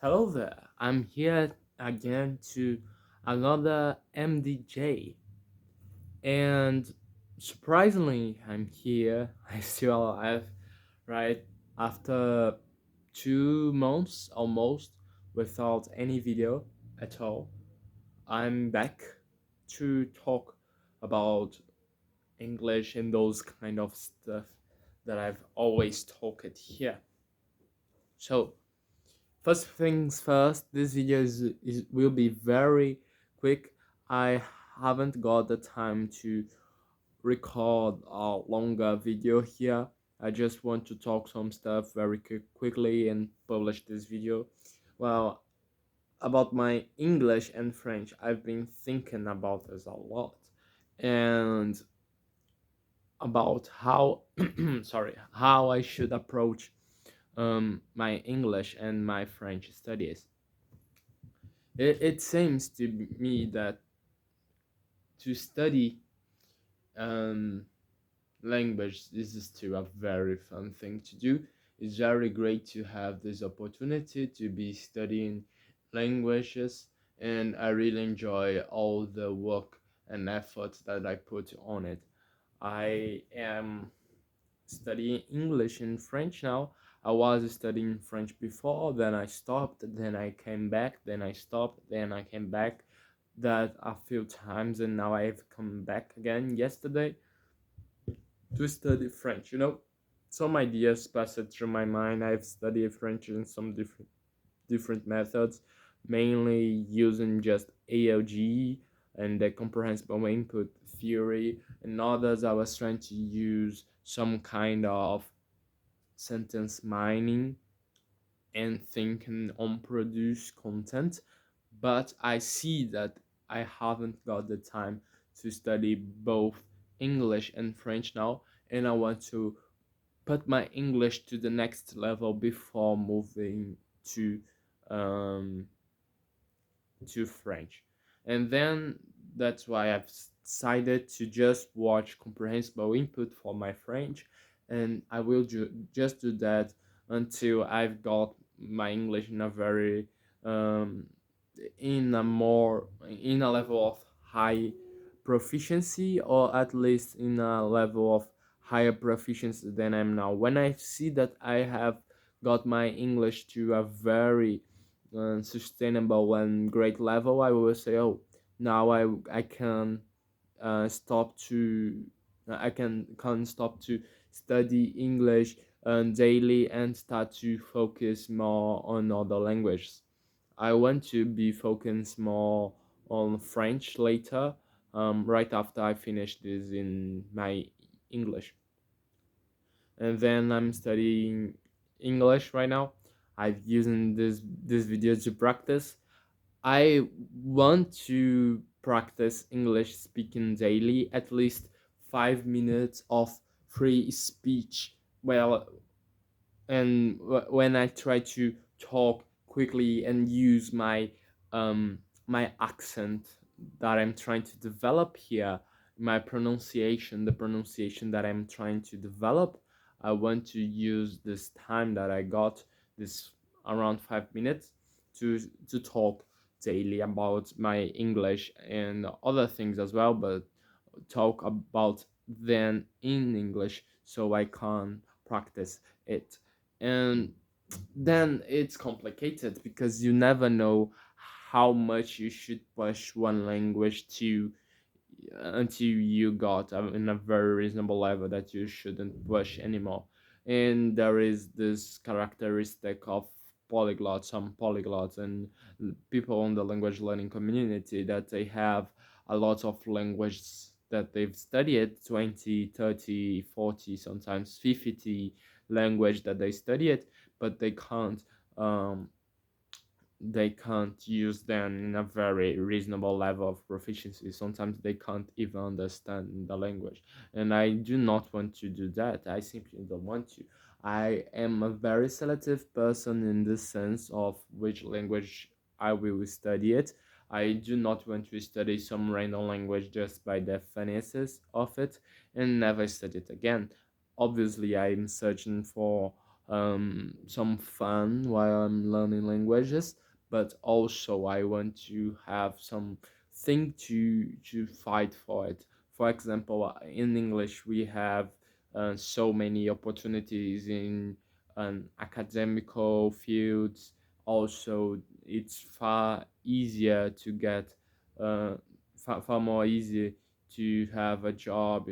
Hello there. I'm here again to another MDJ. And surprisingly, I'm here. I'm still alive, right? After 2 months almost without any video at all. I'm back to talk about English and those kind of stuff that I've always talked here. So, first things first, this video will be very quick. I haven't got the time to record a longer video here. I just want to talk some stuff very quickly and publish this video. Well, about my English and French, I've been thinking about this a lot and about how sorry, how I should approach my English and my French studies. It seems to me that to study um, language is still a very fun thing to do. It's very great to have this opportunity to be studying languages, and I really enjoy all the work and effort that I put on it. I am studying English and French now. I was studying French before, then I stopped, then I came back, then I stopped, then I came back that a few times, and now I've come back again yesterday to study French. Some ideas passed through my mind. I've studied French in some different methods, mainly using just ALG and the comprehensible input theory, and others I was trying to use some kind of sentence mining and thinking on produce content, but I see that I haven't got the time to study both English and French now, and I want to put my English to the next level before moving to um, French. And then that's why I've decided to just watch comprehensible input for my French, and I will just do that until I've got my English in a very um, in a level of high proficiency, or at least in a level of higher proficiency than I'm now. When I see that I have got my English to a very sustainable and great level, I will say, oh, now I can stop to I can stop to study English daily and start to focus more on other languages. I want to be focused more on French later, right after I finish this in my English. And then I'm studying English right now. I've using this video to practice. I want to practice English speaking daily, at least 5 minutes of free speech. Well, and when I try to talk quickly and use my accent that I'm trying to develop here, my pronunciation, the pronunciation that I'm trying to develop, I want to use this time that I got, this around 5 minutes, to to talk daily about my English and other things as well, but talk about them in English so I can practice it. And then it's complicated because you never know how much you should push one language to until you got in a very reasonable level that you shouldn't push anymore. And there is this characteristic of polyglots, some polyglots and people in the language learning community, that they have a lot of languages that they've studied, 20, 30, 40, sometimes 50 language that they studied, but um, they can't use them in a very reasonable level of proficiency. Sometimes they can't even understand the language. And I do not want to do that. I simply don't want to. I am a very selective person in the sense of which language I will study it. I do not want to study some random language just by the finesses of it and never study it again. Obviously, I'm searching for some fun while I'm learning languages, but also I want to have something to fight for it. For example, in English we have so many opportunities in academical fields. Also, it's far easier to get, uh, far more easy to have a job,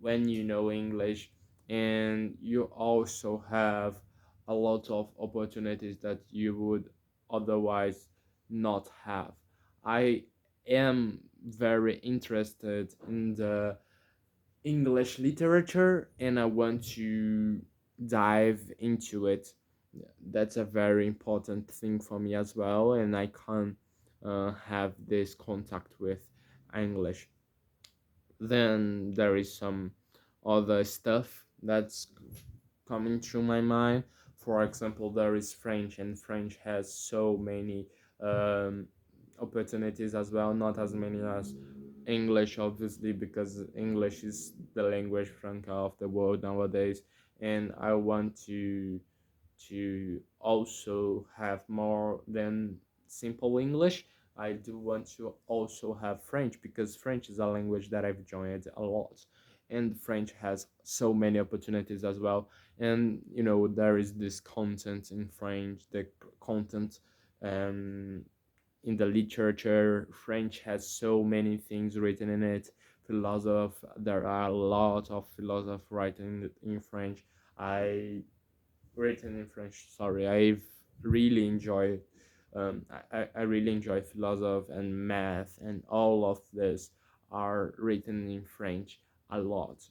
when you know English, and you also have a lot of opportunities that you would otherwise not have. I am very interested in the English literature and I want to dive into it. That's a very important thing for me as well, and I can't have this contact with English. Then there is some other stuff that's coming through my mind. For example, there is French, and French has so many um, opportunities as well, not as many as English, obviously, because English is the language franca of the world nowadays, and I want to also have more than simple English. I do want to also have French because French is a language that I've enjoyed a lot. And French has so many opportunities as well. And there is this content in French, the content um, in the literature. French has so many things written in it. Philosophy, there are a lot of philosophy writing in French. I Written in French. Sorry, I've really enjoyed. I really enjoy philosophy and math, and all of this are written in French a lot.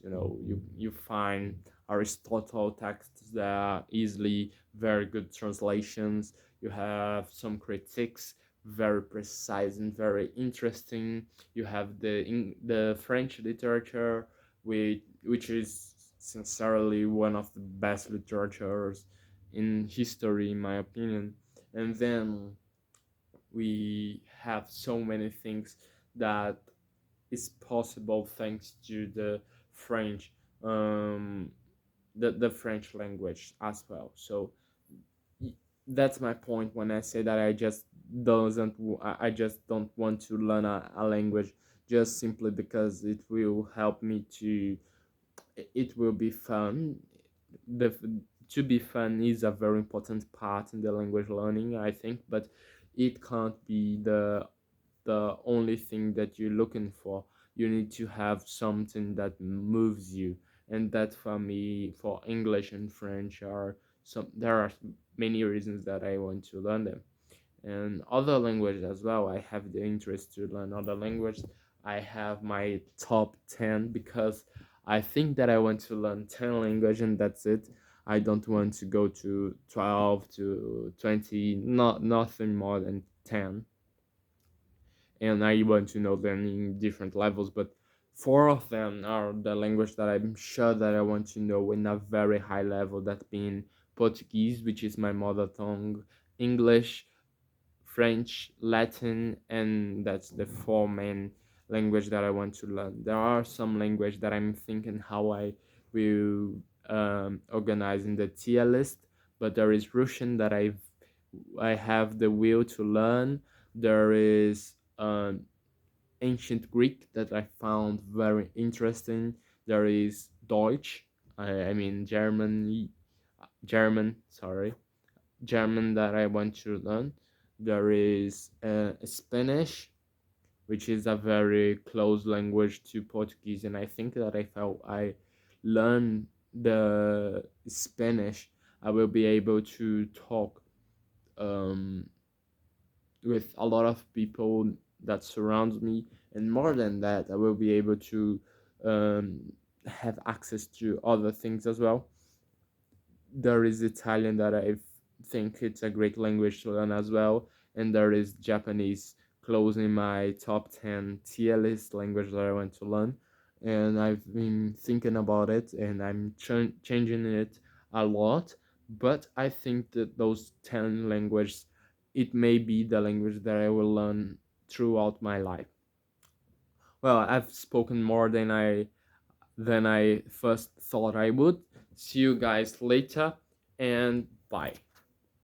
You find Aristotle texts that are easily very good translations. You have some critiques, very precise and very interesting. You have the French literature, which is sincerely one of the best literatures in history, in my opinion. And then we have so many things that is possible thanks to the French, um, the French language as well. So that's my point when I say that doesn't I just don't want to learn a language just simply because it will help me to it will be fun. The To be fun is a very important part in the language learning, I think, but it can't be the only thing that you're looking for. You need to have something that moves you, and that for me, for English and French, are some. There are many reasons that I want to learn them, and other languages as well. I have the interest to learn other languages. I have my top 10 because I think that I want to learn 10 languages and that's it. I don't want to go to 12 to 20, not nothing more than 10. And I want to know them in different levels, but four of them are the language that I'm sure that I want to know in a very high level, that being Portuguese, which is my mother tongue, English, French, Latin, and that's the four main language that I want to learn. There are some language that I'm thinking how I will organize in the tier list, but there is Russian that I have the will to learn. There is ancient Greek that I found very interesting. There is Deutsch, I mean German, sorry, German that I want to learn. There is Spanish, which is a very close language to Portuguese, and I think that if I learn the Spanish, I will be able to talk um, with a lot of people that surrounds me, and more than that, I will be able to um, have access to other things as well. There is Italian that I think it's a great language to learn as well, and there is Japanese close in my top 10 tier list language that I want to learn. And I've been thinking about it and I'm changing it a lot. But I think that those 10 languages, it may be the language that I will learn throughout my life. Well, I've spoken more than I than I first thought I would. See you guys later, and bye.